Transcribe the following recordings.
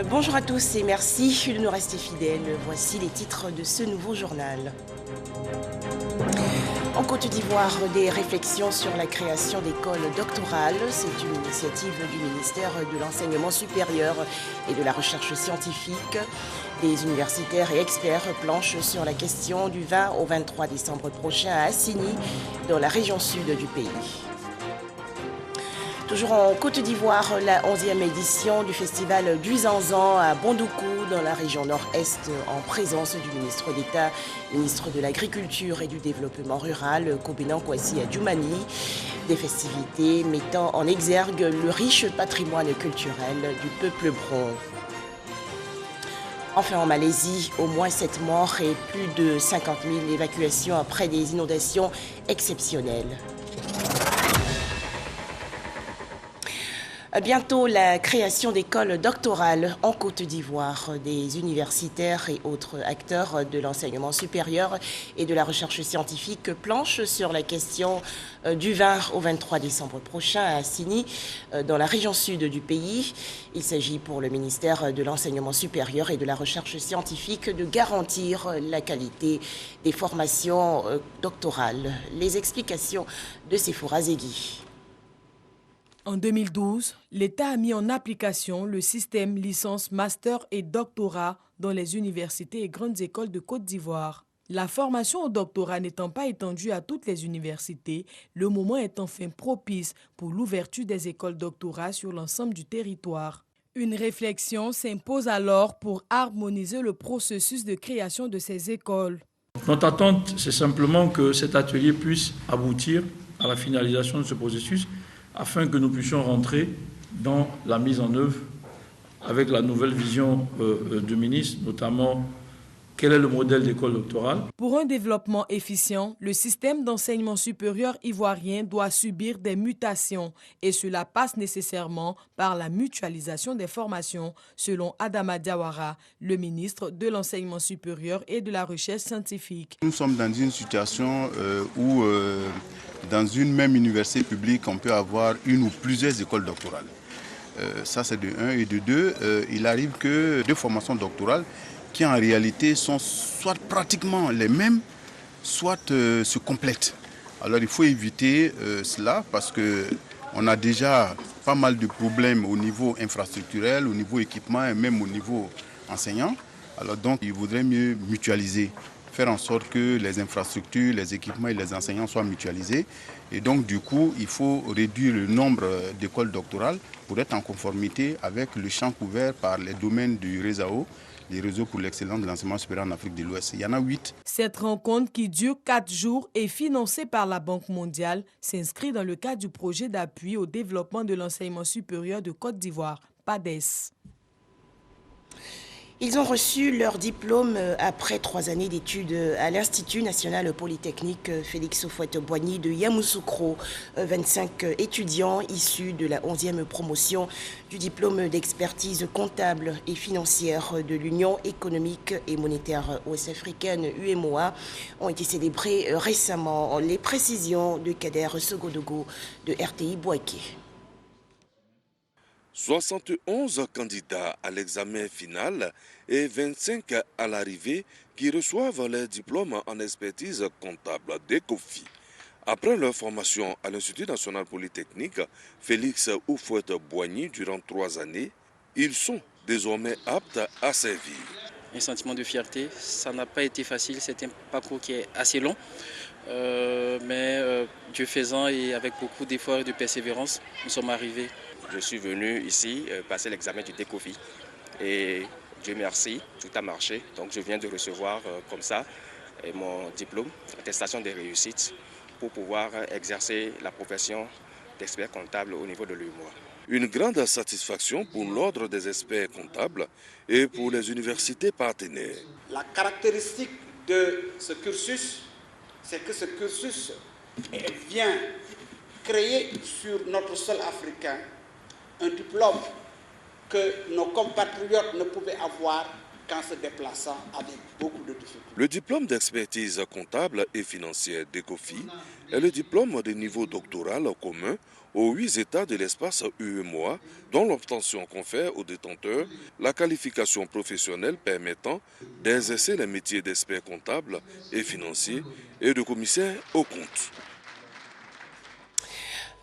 Bonjour à tous et merci de nous rester fidèles. Voici les titres de ce nouveau journal. En Côte d'Ivoire, des réflexions sur la création d'écoles doctorales. C'est une initiative du ministère de l'Enseignement supérieur et de la Recherche scientifique. Des universitaires et experts planchent sur la question du 20 au 23 décembre prochain à Assini, dans la région sud du pays. Toujours en Côte d'Ivoire, la 11e édition du festival du Zanzan à Bondoukou, dans la région nord-est, en présence du ministre d'État, ministre de l'Agriculture et du Développement rural, Kobenan Kwasi Adjoumani. Des festivités mettant en exergue le riche patrimoine culturel du peuple bron. Enfin, en Malaisie, au moins 7 morts et plus de 50 000 évacuations après des inondations exceptionnelles. Bientôt, la création d'écoles doctorales en Côte d'Ivoire. Des universitaires et autres acteurs de l'enseignement supérieur et de la recherche scientifique planchent sur la question du 20 au 23 décembre prochain à Assini, dans la région sud du pays. Il s'agit pour le ministère de l'Enseignement supérieur et de la recherche scientifique de garantir la qualité des formations doctorales. Les explications de Sephora Zegui. En 2012, l'État a mis en application le système licence, master et doctorat dans les universités et grandes écoles de Côte d'Ivoire. La formation au doctorat n'étant pas étendue à toutes les universités, le moment est enfin propice pour l'ouverture des écoles doctorat sur l'ensemble du territoire. Une réflexion s'impose alors pour harmoniser le processus de création de ces écoles. Notre attente, c'est simplement que cet atelier puisse aboutir à la finalisation de ce processus afin que nous puissions rentrer dans la mise en œuvre avec la nouvelle vision du ministre, notamment quel est le modèle d'école doctorale. Pour un développement efficient, le système d'enseignement supérieur ivoirien doit subir des mutations et cela passe nécessairement par la mutualisation des formations, selon Adama Diawara, le ministre de l'Enseignement supérieur et de la Recherche scientifique. Nous sommes dans une situation où dans une même université publique, on peut avoir une ou plusieurs écoles doctorales. Ça, c'est de 1. Et de 2, il arrive que deux formations doctorales qui en réalité sont soit pratiquement les mêmes, soit se complètent. Alors il faut éviter cela parce qu'on a déjà pas mal de problèmes au niveau infrastructurel, au niveau équipement et même au niveau enseignant. Alors donc il vaudrait mieux mutualiser, faire en sorte que les infrastructures, les équipements et les enseignants soient mutualisés. Et donc du coup, il faut réduire le nombre d'écoles doctorales pour être en conformité avec le champ couvert par les domaines du RESAO, les réseaux pour l'excellence de l'enseignement supérieur en Afrique de l'Ouest. Il y en a 8. Cette rencontre qui dure 4 jours et financée par la Banque mondiale s'inscrit dans le cadre du projet d'appui au développement de l'enseignement supérieur de Côte d'Ivoire, PADES. Ils ont reçu leur diplôme après 3 années d'études à l'Institut national polytechnique Félix Houphouët-Boigny de Yamoussoukro. 25 étudiants issus de la 11e promotion du diplôme d'expertise comptable et financière de l'Union économique et monétaire ouest-africaine UEMOA ont été célébrés récemment. Les précisions de Kader Sogodogo de RTI Bouaké. 71 candidats à l'examen final et 25 à l'arrivée qui reçoivent leur diplôme en expertise comptable d'ECOFI. Après leur formation à l'Institut national polytechnique Félix Houphouët-Boigny durant 3 années, ils sont désormais aptes à servir. Un sentiment de fierté, ça n'a pas été facile, c'est un parcours qui est assez long, mais Dieu faisant et avec beaucoup d'efforts et de persévérance, nous sommes arrivés. Je suis venu ici passer l'examen du DECOFI et Dieu merci, tout a marché. Donc je viens de recevoir comme ça mon diplôme, attestation de réussite pour pouvoir exercer la profession d'expert comptable au niveau de l'UEMOA. Une grande satisfaction pour l'ordre des experts comptables et pour les universités partenaires. La caractéristique de ce cursus, c'est que ce cursus vient créer sur notre sol africain un diplôme que nos compatriotes ne pouvaient avoir qu'en se déplaçant avec beaucoup de difficultés. Le diplôme d'expertise comptable et financière d'ECOFI est le diplôme de niveau doctoral commun aux 8 États de l'espace UEMOA, dont l'obtention confère aux détenteurs la qualification professionnelle permettant d'exercer les métiers d'expert comptable et financier et de commissaire aux comptes.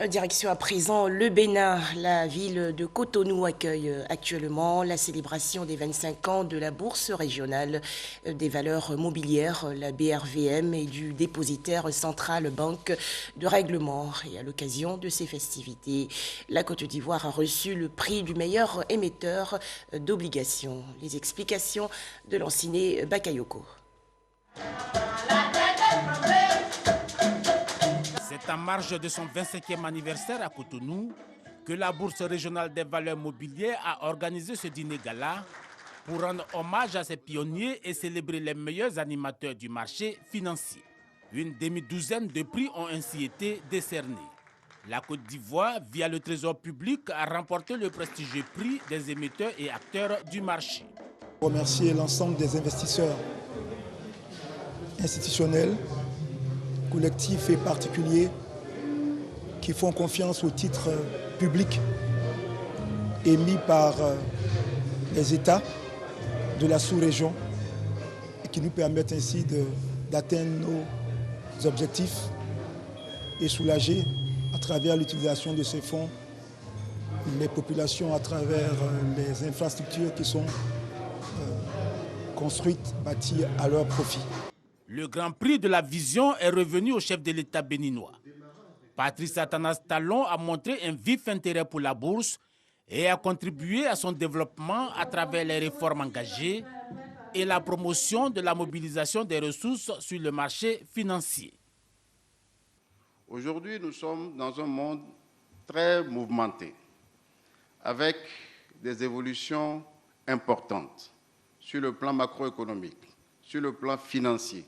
Direction à présent le Bénin. La ville de Cotonou accueille actuellement la célébration des 25 ans de la Bourse régionale des valeurs mobilières, la BRVM, et du dépositaire central banque de règlement. Et à l'occasion de ces festivités, la Côte d'Ivoire a reçu le prix du meilleur émetteur d'obligations. Les explications de Lanciné Bakayoko. C'est en marge de son 25e anniversaire à Cotonou que la Bourse régionale des valeurs mobilières a organisé ce dîner gala pour rendre hommage à ses pionniers et célébrer les meilleurs animateurs du marché financier. Une demi-douzaine de prix ont ainsi été décernés. La Côte d'Ivoire, via le Trésor public, a remporté le prestigieux prix des émetteurs et acteurs du marché. Remercier l'ensemble des investisseurs institutionnels, collectifs et particuliers qui font confiance aux titres publics émis par les États de la sous-région et qui nous permettent ainsi d'atteindre nos objectifs et soulager à travers l'utilisation de ces fonds les populations à travers les infrastructures qui sont construites, bâties à leur profit. Le Grand Prix de la Vision est revenu au chef de l'État béninois. Patrice Athanas Talon a montré un vif intérêt pour la bourse et a contribué à son développement à travers les réformes engagées et la promotion de la mobilisation des ressources sur le marché financier. Aujourd'hui, nous sommes dans un monde très mouvementé, avec des évolutions importantes sur le plan macroéconomique, sur le plan financier,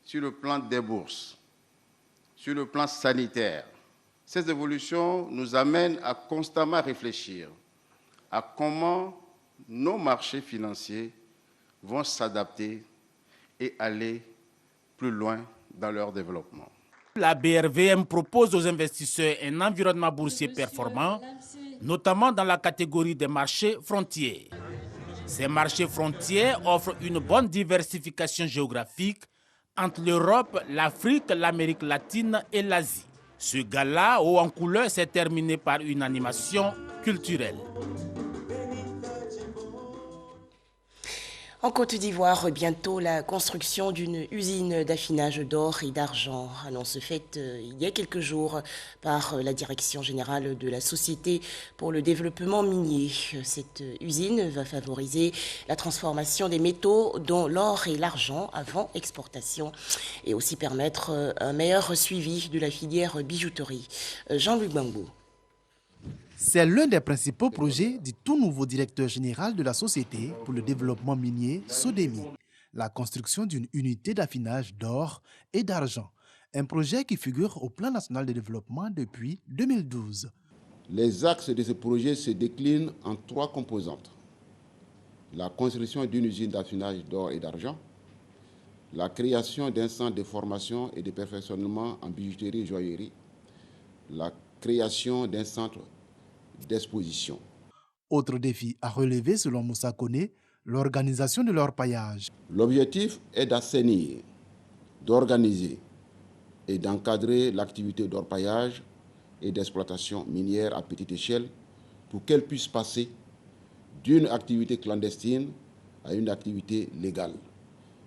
sur le plan des bourses, sur le plan sanitaire. Ces évolutions nous amènent à constamment réfléchir à comment nos marchés financiers vont s'adapter et aller plus loin dans leur développement. La BRVM propose aux investisseurs un environnement boursier performant, notamment dans la catégorie des marchés frontières. Ces marchés frontières offrent une bonne diversification géographique entre l'Europe, l'Afrique, l'Amérique latine et l'Asie. Ce gala, haut en couleur, s'est terminé par une animation culturelle. En Côte d'Ivoire, bientôt la construction d'une usine d'affinage d'or et d'argent. Annonce faite il y a quelques jours par la Direction générale de la Société pour le développement minier. Cette usine va favoriser la transformation des métaux, dont l'or et l'argent, avant exportation, et aussi permettre un meilleur suivi de la filière bijouterie. Jean-Luc Bambou. C'est l'un des principaux projets du tout nouveau directeur général de la Société pour le développement minier, SODEMI, la construction d'une unité d'affinage d'or et d'argent, un projet qui figure au plan national de développement depuis 2012. Les axes de ce projet se déclinent en 3 composantes. La construction d'une usine d'affinage d'or et d'argent, la création d'un centre de formation et de perfectionnement en bijouterie et joaillerie, la création d'un centre d'exposition. Autre défi à relever selon Moussa Koné, l'organisation de l'orpaillage. L'objectif est d'assainir, d'organiser et d'encadrer l'activité d'orpaillage et d'exploitation minière à petite échelle pour qu'elle puisse passer d'une activité clandestine à une activité légale,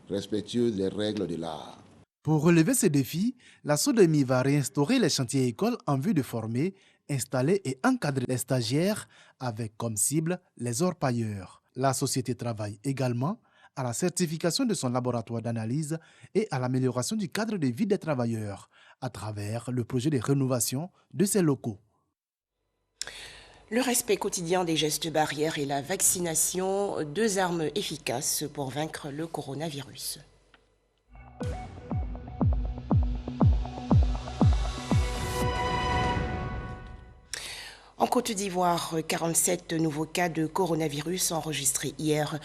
respectueuse des règles de l'art. Pour relever ces défis, la SODEMI va réinstaurer les chantiers écoles en vue de former, installer et encadrer les stagiaires avec comme cible les orpailleurs. La société travaille également à la certification de son laboratoire d'analyse et à l'amélioration du cadre de vie des travailleurs à travers le projet de rénovation de ses locaux. Le respect quotidien des gestes barrières et la vaccination, 2 armes efficaces pour vaincre le coronavirus. En Côte d'Ivoire, 47 nouveaux cas de coronavirus enregistrés hier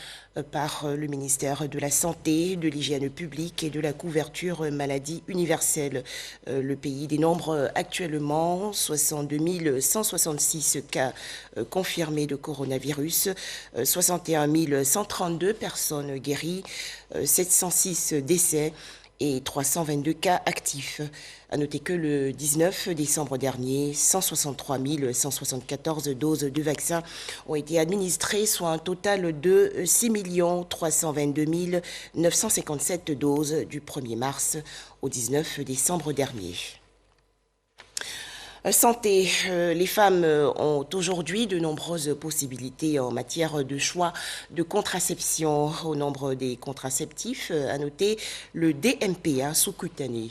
par le ministère de la Santé, de l'Hygiène publique et de la couverture maladie universelle. Le pays dénombre actuellement 62 166 cas confirmés de coronavirus, 61 132 personnes guéries, 706 décès et 322 cas actifs. À noter que le 19 décembre dernier, 163 174 doses de vaccins ont été administrées, soit un total de 6 322 957 doses du 1er mars au 19 décembre dernier. Santé, les femmes ont aujourd'hui de nombreuses possibilités en matière de choix de contraception. Au nombre des contraceptifs, à noter le DMPA sous-cutané.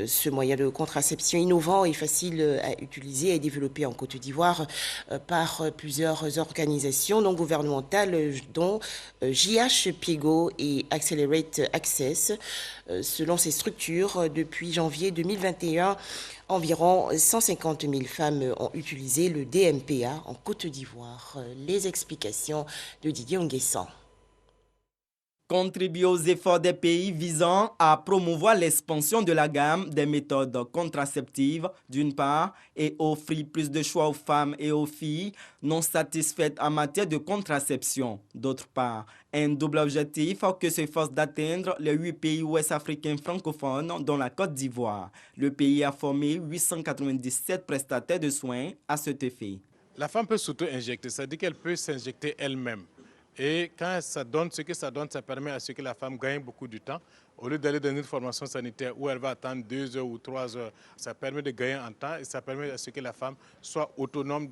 Ce moyen de contraception innovant et facile à utiliser est développé en Côte d'Ivoire par plusieurs organisations non gouvernementales, dont JH Piego et Accelerate Access. Selon ces structures, depuis janvier 2021, environ 150 000 femmes ont utilisé le DMPA en Côte d'Ivoire. Les explications de Didier Nguessan. Contribuer aux efforts des pays visant à promouvoir l'expansion de la gamme des méthodes contraceptives, d'une part, et offrir plus de choix aux femmes et aux filles non satisfaites en matière de contraception, d'autre part. Un double objectif que s'efforce d'atteindre les 8 pays ouest-africains francophones, dont la Côte d'Ivoire. Le pays a formé 897 prestataires de soins à cet effet. La femme peut s'auto-injecter, c'est-à-dire qu'elle peut s'injecter elle-même. Et quand ça donne ce que ça donne, ça permet à ce que la femme gagne beaucoup de temps. Au lieu d'aller dans une formation sanitaire où elle va attendre 2 heures ou 3 heures, ça permet de gagner en temps et ça permet à ce que la femme soit autonome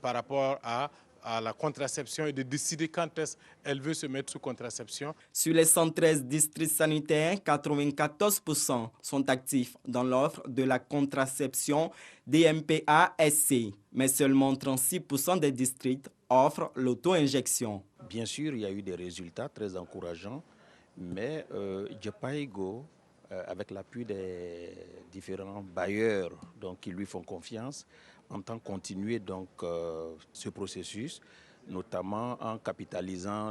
par rapport à la contraception et de décider quand est-ce qu'elle veut se mettre sous contraception. Sur les 113 districts sanitaires, 94% sont actifs dans l'offre de la contraception DMPA-SC, mais seulement 36% des districts offrent l'auto-injection. Bien sûr, il y a eu des résultats très encourageants, mais Jepaigo, avec l'appui des différents bailleurs qui lui font confiance, entend continuer ce processus, notamment en capitalisant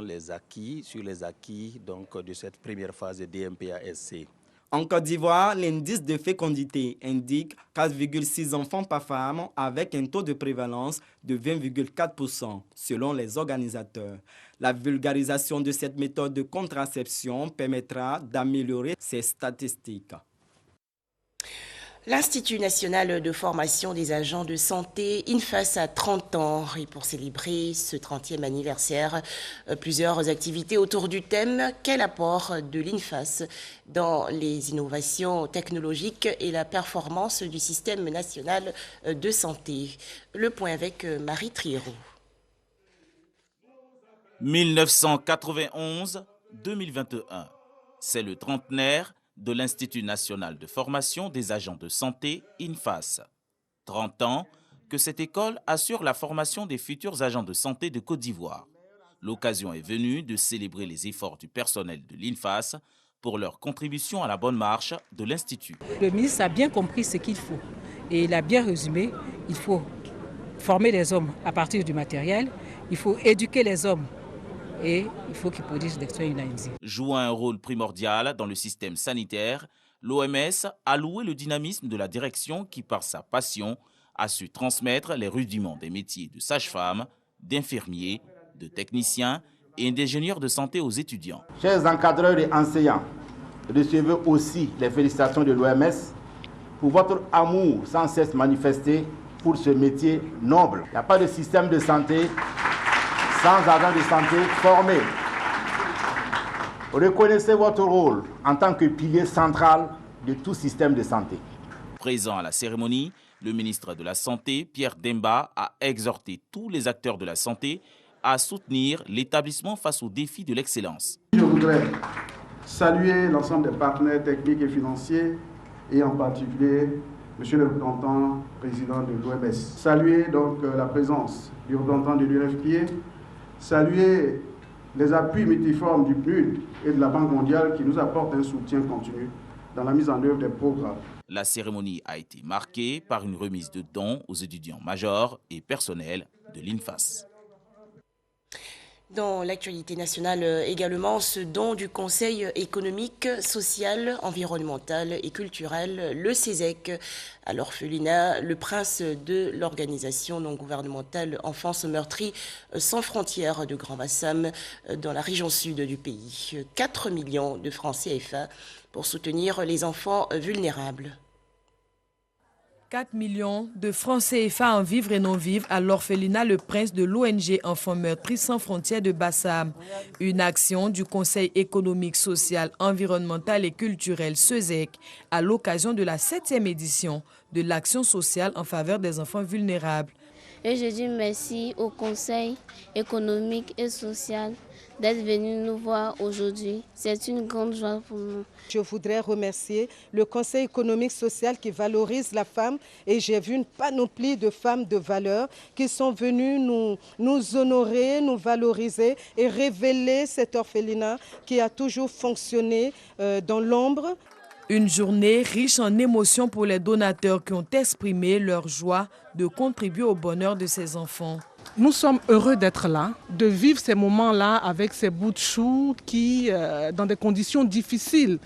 sur les acquis de cette première phase de DMPA-SC. En Côte d'Ivoire, l'indice de fécondité indique 4,6 enfants par femme avec un taux de prévalence de 20,4% selon les organisateurs. La vulgarisation de cette méthode de contraception permettra d'améliorer ces statistiques. L'Institut national de formation des agents de santé, INFAS, a 30 ans. Et pour célébrer ce 30e anniversaire, plusieurs activités autour du thème « Quel apport de l'INFAS dans les innovations technologiques et la performance du système national de santé ?» Le point avec Marie Triero. 1991-2021, c'est le trentenaire de l'Institut national de formation des agents de santé, INFAS. 30 ans que cette école assure la formation des futurs agents de santé de Côte d'Ivoire. L'occasion est venue de célébrer les efforts du personnel de l'INFAS pour leur contribution à la bonne marche de l'Institut. Le ministre a bien compris ce qu'il faut et il a bien résumé. Il faut former les hommes à partir du matériel, il faut éduquer les hommes et il faut qu'ils produisent des soins unanimes. Jouant un rôle primordial dans le système sanitaire, l'OMS a loué le dynamisme de la direction qui, par sa passion, a su transmettre les rudiments des métiers de sage-femme, d'infirmier, de technicien et d'ingénieur de santé aux étudiants. Chers encadreurs et enseignants, recevez aussi les félicitations de l'OMS pour votre amour sans cesse manifesté pour ce métier noble. Il n'y a pas de système de santé sans agents de santé formés. Reconnaissez votre rôle en tant que pilier central de tout système de santé. Présent à la cérémonie, le ministre de la Santé, Pierre Demba, a exhorté tous les acteurs de la santé à soutenir l'établissement face aux défis de l'excellence. Je voudrais saluer l'ensemble des partenaires techniques et financiers et en particulier Monsieur le représentant président de l'OMS. Saluer donc la présence du représentant de l'UNFPA, saluer les appuis multiformes du PNUD et de la Banque mondiale qui nous apportent un soutien continu dans la mise en œuvre des programmes. La cérémonie a été marquée par une remise de dons aux étudiants majors et personnels de l'INFAS. Dans l'actualité nationale également, ce don du Conseil économique, social, environnemental et culturel, le CESEC, à l'orphelinat, le prince de l'organisation non gouvernementale Enfance meurtrie sans frontières de Grand Bassam dans la région sud du pays. 4 millions de francs CFA pour soutenir les enfants vulnérables. 4 millions de francs CFA en vivres et non-vivres à l'orphelinat Le Prince de l'ONG Enfants meurtris sans frontières de Bassam. Une action du Conseil économique, social, environnemental et culturel CESEC à l'occasion de la 7e édition de l'action sociale en faveur des enfants vulnérables. Et je dis merci au Conseil économique et social d'être venu nous voir aujourd'hui. C'est une grande joie pour nous. Je voudrais remercier le Conseil économique social qui valorise la femme et j'ai vu une panoplie de femmes de valeur qui sont venues nous honorer, nous valoriser et révéler cet orphelinat qui a toujours fonctionné dans l'ombre. Une journée riche en émotions pour les donateurs qui ont exprimé leur joie de contribuer au bonheur de ces enfants. Nous sommes heureux d'être là, de vivre ces moments-là avec ces bouts de choux qui, dans des conditions difficiles.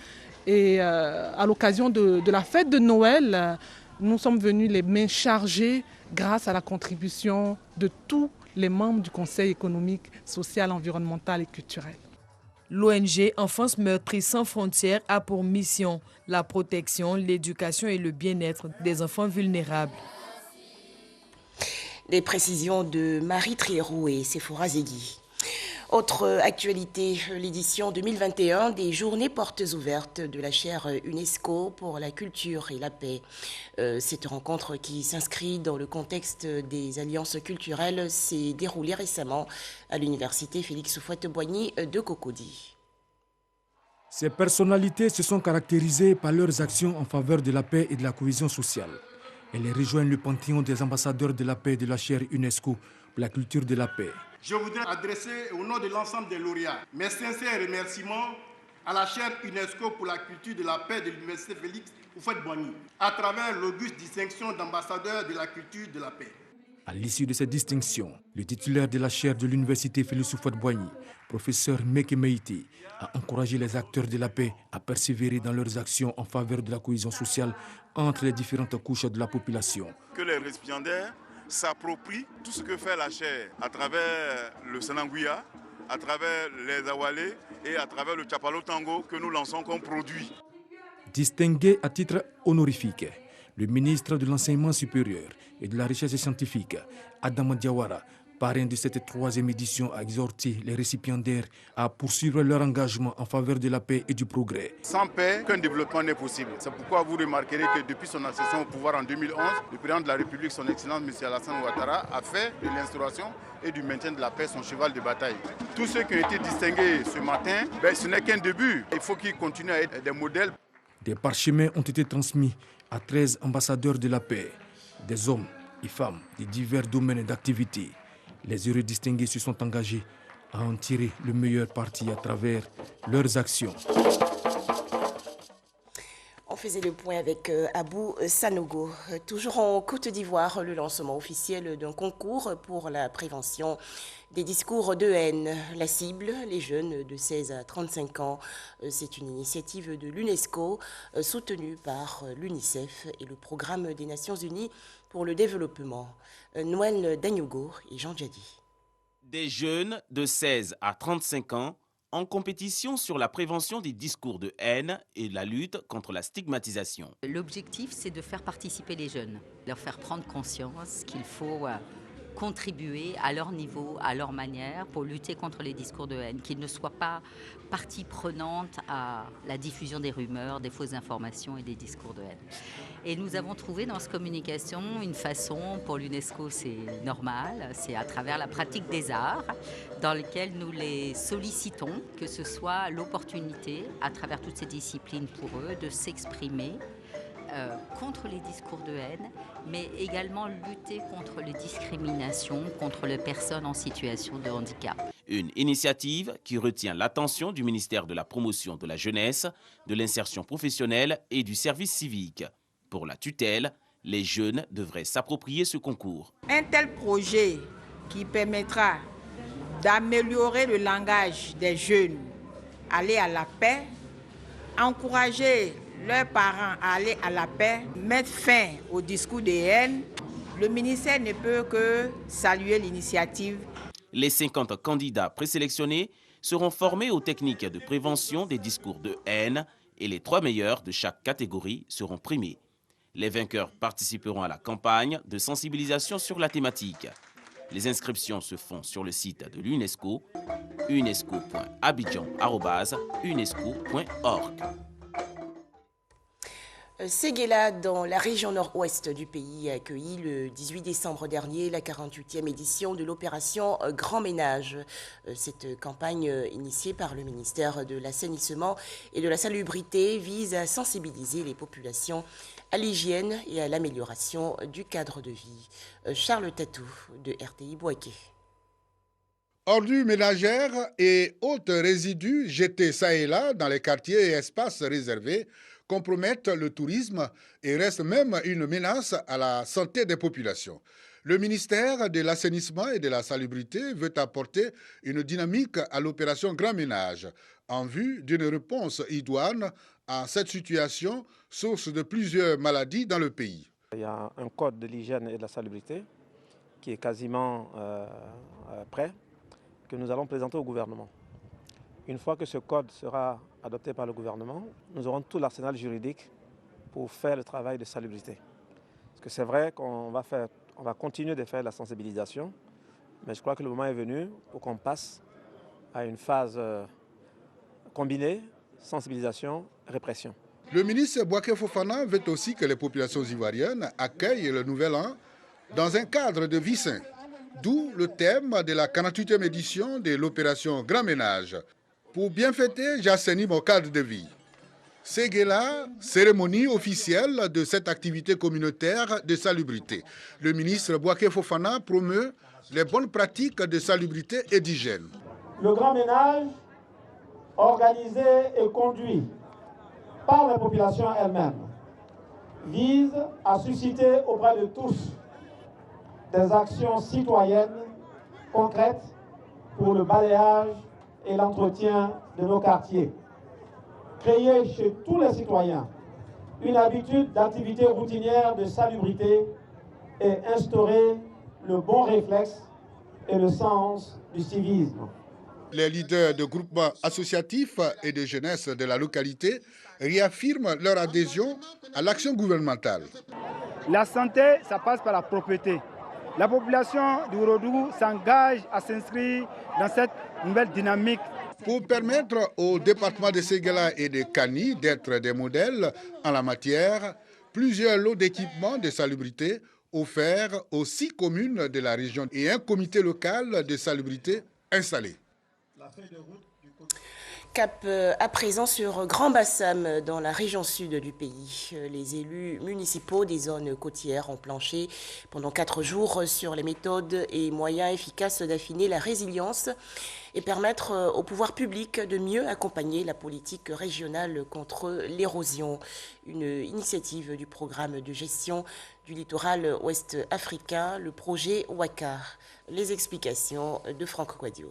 Et à l'occasion de la fête de Noël, nous sommes venus les mains chargées grâce à la contribution de tous les membres du Conseil économique, social, environnemental et culturel. L'ONG Enfance meurtrie sans frontières a pour mission la protection, l'éducation et le bien-être des enfants vulnérables. Des précisions de Marie Trierou et Sephora Zegui. Autre actualité, l'édition 2021 des Journées portes ouvertes de la chaire UNESCO pour la culture et la paix. Cette rencontre qui s'inscrit dans le contexte des alliances culturelles s'est déroulée récemment à l'université Félix Houphouët-Boigny de Cocody. Ces personnalités se sont caractérisées par leurs actions en faveur de la paix et de la cohésion sociale. Elles rejoignent le panthéon des ambassadeurs de la paix et de la chaire UNESCO pour la culture de la paix. Je voudrais adresser au nom de l'ensemble des lauréats mes sincères remerciements à la chaire UNESCO pour la culture de la paix de l'université Félix Houphouët-Boigny à travers l'auguste distinction d'ambassadeur de la culture de la paix. À l'issue de cette distinction, le titulaire de la chaire de l'université Félix Houphouët-Boigny, professeur Meke Meïté, a encouragé les acteurs de la paix à persévérer dans leurs actions en faveur de la cohésion sociale entre les différentes couches de la population. Que les récipiendaires s'approprient tout ce que fait la chaire à travers le Sananguia, à travers les Awalé et à travers le Chapalo Tango que nous lançons comme produit. Distingué à titre honorifique, le ministre de l'Enseignement supérieur et de la Recherche scientifique, Adama Diawara, parrain de cette 3e édition, a exhorté les récipiendaires à poursuivre leur engagement en faveur de la paix et du progrès. Sans paix, aucun développement n'est possible. C'est pourquoi vous remarquerez que depuis son accession au pouvoir en 2011, le président de la République, son Excellence M. Alassane Ouattara, a fait de l'instauration et du maintien de la paix son cheval de bataille. Tous ceux qui ont été distingués ce matin, ce n'est qu'un début. Il faut qu'ils continuent à être des modèles. Des parchemins ont été transmis à 13 ambassadeurs de la paix, des hommes et femmes de divers domaines d'activité. Les heureux distingués se sont engagés à en tirer le meilleur parti à travers leurs actions. On faisait le point avec Abou Sanogo. Toujours en Côte d'Ivoire, le lancement officiel d'un concours pour la prévention des discours de haine. La cible, les jeunes de 16 à 35 ans. C'est une initiative de l'UNESCO soutenue par l'UNICEF et le Programme des Nations Unies pour le développement. Noël Dagnogo et Jean Djadi. Des jeunes de 16 à 35 ans en compétition sur la prévention des discours de haine et la lutte contre la stigmatisation. L'objectif, c'est de faire participer les jeunes, leur faire prendre conscience qu'il faut contribuer à leur niveau, à leur manière, pour lutter contre les discours de haine, qu'ils ne soient pas partie prenante à la diffusion des rumeurs, des fausses informations et des discours de haine. Et nous avons trouvé dans cette communication une façon, pour l'UNESCO c'est normal, c'est à travers la pratique des arts, dans lequel nous les sollicitons, que ce soit l'opportunité, à travers toutes ces disciplines pour eux, de s'exprimer contre les discours de haine, mais également lutter contre les discriminations, contre les personnes en situation de handicap. Une initiative qui retient l'attention du ministère de la Promotion de la Jeunesse, de l'Insertion professionnelle et du Service civique. Pour la tutelle, les jeunes devraient s'approprier ce concours. Un tel projet qui permettra d'améliorer le langage des jeunes, aller à la paix, encourager leurs parents à aller à la paix, mettre fin au discours de haine, le ministère ne peut que saluer l'initiative. Les 50 candidats présélectionnés seront formés aux techniques de prévention des discours de haine et les 3 meilleurs de chaque catégorie seront primés. Les vainqueurs participeront à la campagne de sensibilisation sur la thématique. Les inscriptions se font sur le site de l'UNESCO, unesco.abidjan@unesco.org. Séguéla, dans la région nord-ouest du pays, a accueilli le 18 décembre dernier la 48e édition de l'opération Grand Ménage. Cette campagne initiée par le ministère de l'Assainissement et de la Salubrité vise à sensibiliser les populations à l'hygiène et à l'amélioration du cadre de vie. Charles Tatou de RTI Boaké. Ordures ménagères et autres résidus jetés ça et là dans les quartiers et espaces réservés compromettent le tourisme et restent même une menace à la santé des populations. Le ministère de l'Assainissement et de la Salubrité veut apporter une dynamique à l'opération Grand Ménage en vue d'une réponse idoine à cette situation, source de plusieurs maladies dans le pays. Il y a un code de l'hygiène et de la salubrité qui est quasiment prêt, que nous allons présenter au gouvernement. Une fois que ce code sera adopté par le gouvernement, nous aurons tout l'arsenal juridique pour faire le travail de salubrité. Parce que c'est vrai qu'on va continuer de faire la sensibilisation, mais je crois que le moment est venu pour qu'on passe à une phase combinée, sensibilisation, répression. Le ministre Bouaké Fofana veut aussi que les populations ivoiriennes accueillent le nouvel an dans un cadre de vie sain, d'où le thème de la 48e édition de l'opération Grand Ménage. Pour bien fêter, j'assainis mon cadre de vie. Séguéla, cérémonie officielle de cette activité communautaire de salubrité. Le ministre Bouaké Fofana promeut les bonnes pratiques de salubrité et d'hygiène. Le Grand Ménage, organisé et conduit par la population elle-même, vise à susciter auprès de tous des actions citoyennes concrètes pour le balayage et l'entretien de nos quartiers. Créer chez tous les citoyens une habitude d'activité routinière de salubrité et instaurer le bon réflexe et le sens du civisme. Les leaders de groupements associatifs et de jeunesse de la localité réaffirment leur adhésion à l'action gouvernementale. La santé, ça passe par la propreté. La population du Rodou s'engage à s'inscrire dans cette nouvelle dynamique. Pour permettre au département de Séguéla et de Kani d'être des modèles en la matière, plusieurs lots d'équipements de salubrité offerts aux 6 communes de la région et un comité local de salubrité installé. Cap à présent sur Grand Bassam, dans la région sud du pays. Les élus municipaux des zones côtières ont planché pendant 4 jours sur les méthodes et moyens efficaces d'affiner la résilience et permettre au pouvoir public de mieux accompagner la politique régionale contre l'érosion. Une initiative du programme de gestion du littoral ouest africain, le projet WACA. Les explications de Franck Quadio.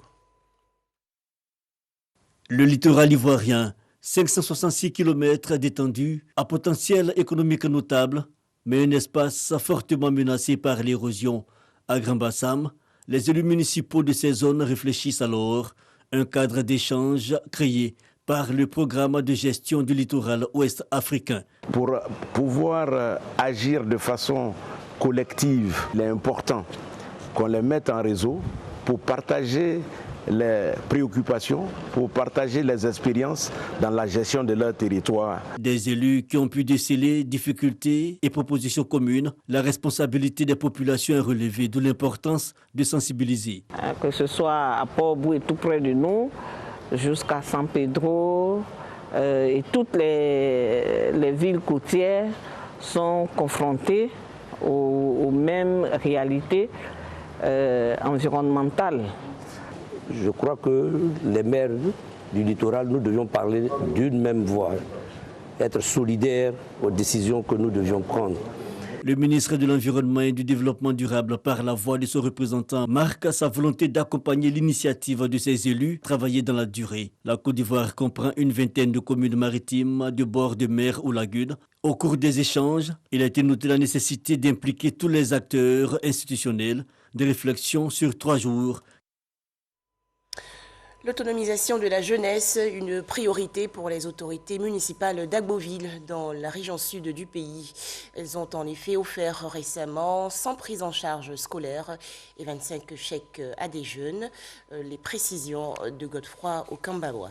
Le littoral ivoirien, 566 km d'étendue, à potentiel économique notable, mais un espace fortement menacé par l'érosion. À Grand Bassam, les élus municipaux de ces zones réfléchissent alors un cadre d'échange créé par le programme de gestion du littoral ouest africain. Pour pouvoir agir de façon collective, il est important qu'on les mette en réseau pour partager les préoccupations, pour partager les expériences dans la gestion de leur territoire. Des élus qui ont pu déceler difficultés et propositions communes, la responsabilité des populations est relevée, d'où l'importance de sensibiliser. Que ce soit à Port-Bou et tout près de nous, jusqu'à San Pedro, et toutes les villes côtières sont confrontées aux mêmes réalités environnementales. Je crois que les maires du littoral, nous devions parler d'une même voix. être solidaires aux décisions que nous devions prendre. Le ministre de l'Environnement et du Développement durable, par la voix de son représentant, marque sa volonté d'accompagner l'initiative de ses élus, travailler dans la durée. La Côte d'Ivoire comprend une vingtaine de communes maritimes, de bords de mer ou lagunes. Au cours des échanges, il a été noté la nécessité d'impliquer tous les acteurs institutionnels, de réflexion sur 3 jours. L'autonomisation de la jeunesse, une priorité pour les autorités municipales d'Agboville dans la région sud du pays. Elles ont en effet offert récemment 100 prises en charge scolaires et 25 chèques à des jeunes. Les précisions de Godefroy Okambawa.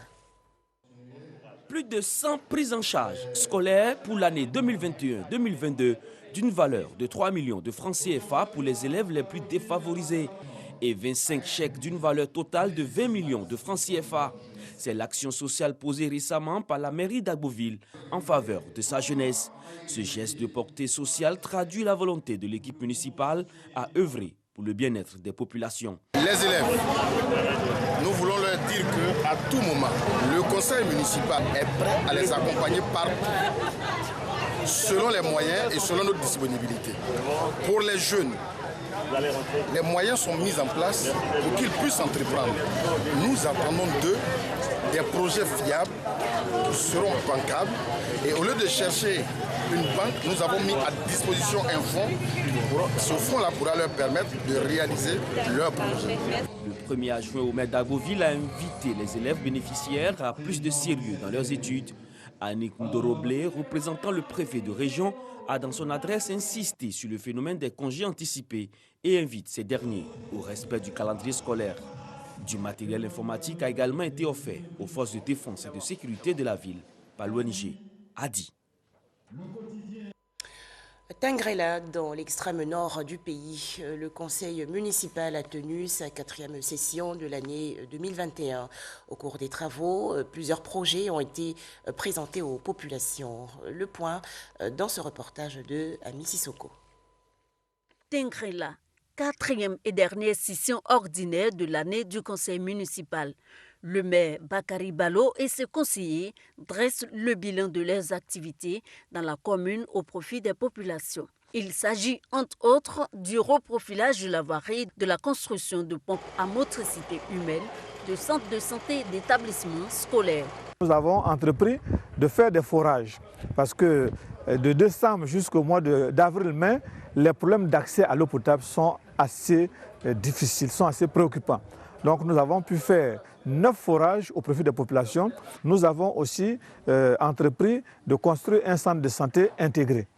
Plus de 100 prises en charge scolaires pour l'année 2021-2022 d'une valeur de 3 millions de francs CFA pour les élèves les plus défavorisés et 25 chèques d'une valeur totale de 20 millions de francs CFA. C'est l'action sociale posée récemment par la mairie d'Agboville en faveur de sa jeunesse. Ce geste de portée sociale traduit la volonté de l'équipe municipale à œuvrer pour le bien-être des populations. Les élèves, nous voulons leur dire qu'à tout moment, le conseil municipal est prêt à les accompagner partout, selon les moyens et selon notre disponibilité. Pour les jeunes, les moyens sont mis en place pour qu'ils puissent entreprendre. Nous attendons d'eux des projets fiables qui seront bancables. Et au lieu de chercher une banque, nous avons mis à disposition un fonds. Ce fonds-là pourra leur permettre de réaliser leurs projets. Le 1er juin, au maire d'Agboville a invité les élèves bénéficiaires à plus de sérieux dans leurs études. Annick Ndoroblé, représentant le préfet de région, a dans son adresse insisté sur le phénomène des congés anticipés et invite ces derniers au respect du calendrier scolaire. Du matériel informatique a également été offert aux forces de défense et de sécurité de la ville par l'ONG ADI. Tengrela, dans l'extrême nord du pays, le conseil municipal a tenu sa 4e session de l'année 2021. Au cours des travaux, plusieurs projets ont été présentés aux populations. Le point dans ce reportage de Ami Sissoko. Tengrela, 4e et dernière session ordinaire de l'année du conseil municipal. Le maire Bakary Balo et ses conseillers dressent le bilan de leurs activités dans la commune au profit des populations. Il s'agit entre autres du reprofilage de la voirie, de la construction de pompes à motricité humaine, de centres de santé et d'établissements scolaires. Nous avons entrepris de faire des forages parce que de décembre jusqu'au mois d'avril-mai, les problèmes d'accès à l'eau potable sont assez difficiles, sont assez préoccupants. Donc nous avons pu faire 9 forages au profit des populations. Nous avons aussi entrepris de construire un centre de santé intégré.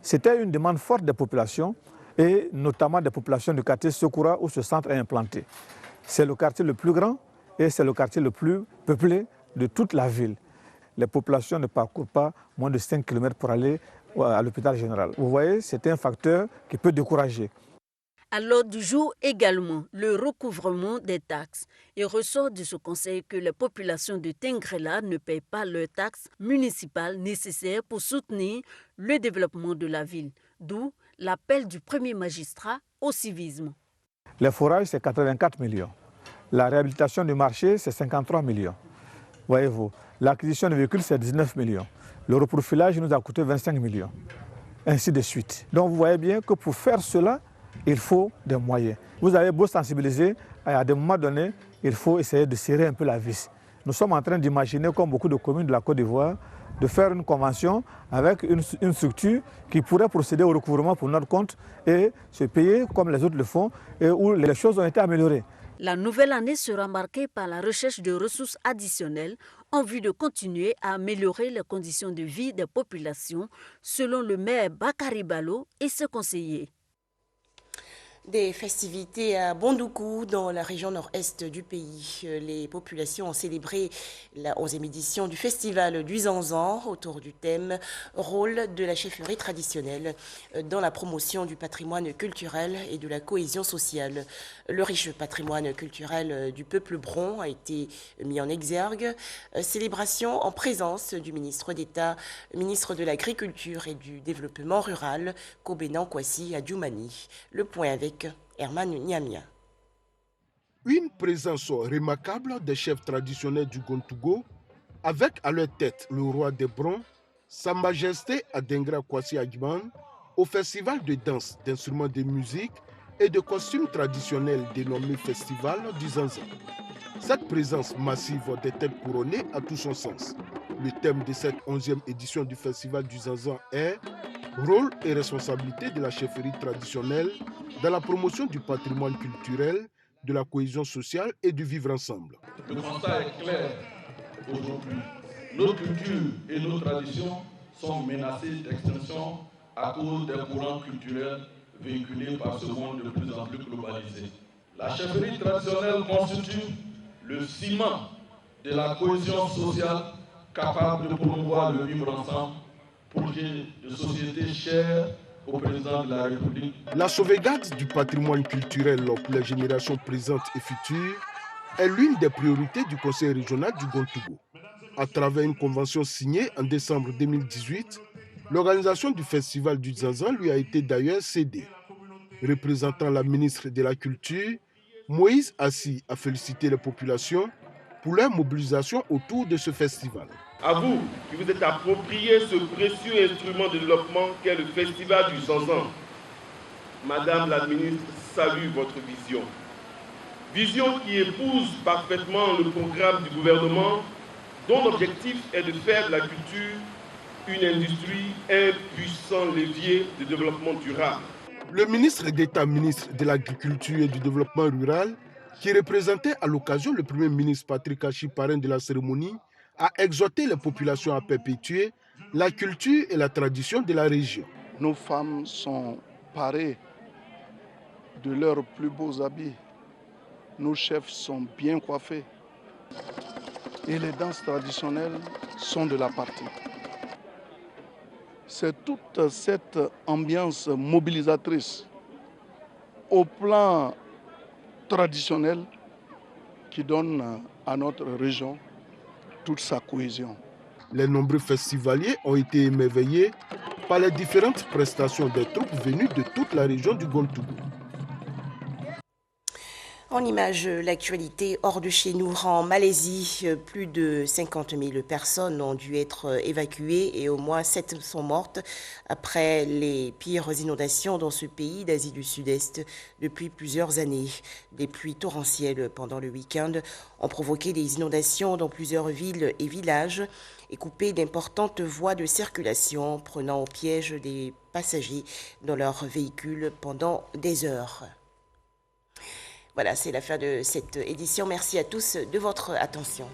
C'était une demande forte des populations et notamment des populations du quartier Sekoura où ce centre est implanté. C'est le quartier le plus grand et c'est le quartier le plus peuplé de toute la ville. Les populations ne parcourent pas moins de 5 km pour aller à l'hôpital général. Vous voyez, c'est un facteur qui peut décourager. À l'ordre du jour également, le recouvrement des taxes. Il ressort de ce conseil que les populations de Tengrela ne payent pas leurs taxes municipales nécessaires pour soutenir le développement de la ville. D'où l'appel du premier magistrat au civisme. Les forages, c'est 84 millions. La réhabilitation du marché, c'est 53 millions. Voyez-vous, l'acquisition de véhicules, c'est 19 millions. Le reprofilage nous a coûté 25 millions. Ainsi de suite. Donc vous voyez bien que pour faire cela, il faut des moyens. Vous avez beau sensibiliser, à des moments donnés, il faut essayer de serrer un peu la vis. Nous sommes en train d'imaginer, comme beaucoup de communes de la Côte d'Ivoire, de faire une convention avec une structure qui pourrait procéder au recouvrement pour notre compte et se payer comme les autres le font et où les choses ont été améliorées. La nouvelle année sera marquée par la recherche de ressources additionnelles en vue de continuer à améliorer les conditions de vie des populations, selon le maire Bakary Balo et ses conseillers. Des festivités à Bondoukou, dans la région nord-est du pays. Les populations ont célébré la 11e édition du festival du Zanzan autour du thème « Rôle de la chefferie traditionnelle dans la promotion du patrimoine culturel et de la cohésion sociale ». Le riche patrimoine culturel du peuple bron a été mis en exergue. Célébration en présence du ministre d'État, ministre de l'Agriculture et du Développement rural, Kobenan Kwasi Adjoumani. Le point avec Herman Niamia. Une présence remarquable des chefs traditionnels du Gontougo, avec à leur tête le roi des Brons, Sa Majesté Adengra Kwasi Agyeman au festival de danse, d'instruments de musique et de costumes traditionnels dénommé Festival du Zanzan. Cette présence massive des têtes couronnées a tout son sens. Le thème de cette 11e édition du Festival du Zanzan est « Rôle et responsabilité de la chefferie traditionnelle dans la promotion du patrimoine culturel, de la cohésion sociale et du vivre ensemble ». Le constat est clair aujourd'hui. Nos cultures et nos traditions sont menacées d'extinction à cause des courants culturels véhiculés par ce monde de plus en plus globalisé. La chefferie traditionnelle constitue le ciment de la cohésion sociale capable de promouvoir le vivre ensemble, projet de société cher au président de la République. La sauvegarde du patrimoine culturel pour les générations présentes et futures est l'une des priorités du Conseil régional du Gontougou. À travers une convention signée en décembre 2018, l'organisation du Festival du Zanzan lui a été d'ailleurs cédée. Représentant la ministre de la Culture, Moïse Assi a félicité les populations pour leur mobilisation autour de ce festival. À vous qui vous êtes approprié ce précieux instrument de développement qu'est le Festival du Zanzan, Madame la ministre salue votre vision. Vision qui épouse parfaitement le programme du gouvernement dont l'objectif est de faire de la culture une industrie, un puissant levier de développement durable. Le ministre d'État, ministre de l'Agriculture et du Développement rural, qui représentait à l'occasion le Premier ministre Patrick Achi, parrain de la cérémonie, a exhorté les populations à perpétuer la culture et la tradition de la région. Nos femmes sont parées de leurs plus beaux habits. Nos chefs sont bien coiffés. Et les danses traditionnelles sont de la partie. C'est toute cette ambiance mobilisatrice au plan traditionnel qui donne à notre région toute sa cohésion. Les nombreux festivaliers ont été émerveillés par les différentes prestations des troupes venues de toute la région du Gontougou. En image, l'actualité hors de chez nous. En Malaisie, plus de 50 000 personnes ont dû être évacuées et au moins 7 sont mortes après les pires inondations dans ce pays d'Asie du Sud-Est depuis plusieurs années. Des pluies torrentielles pendant le week-end ont provoqué des inondations dans plusieurs villes et villages et coupé d'importantes voies de circulation, prenant au piège des passagers dans leurs véhicules pendant des heures. Voilà, c'est la fin de cette édition. Merci à tous de votre attention.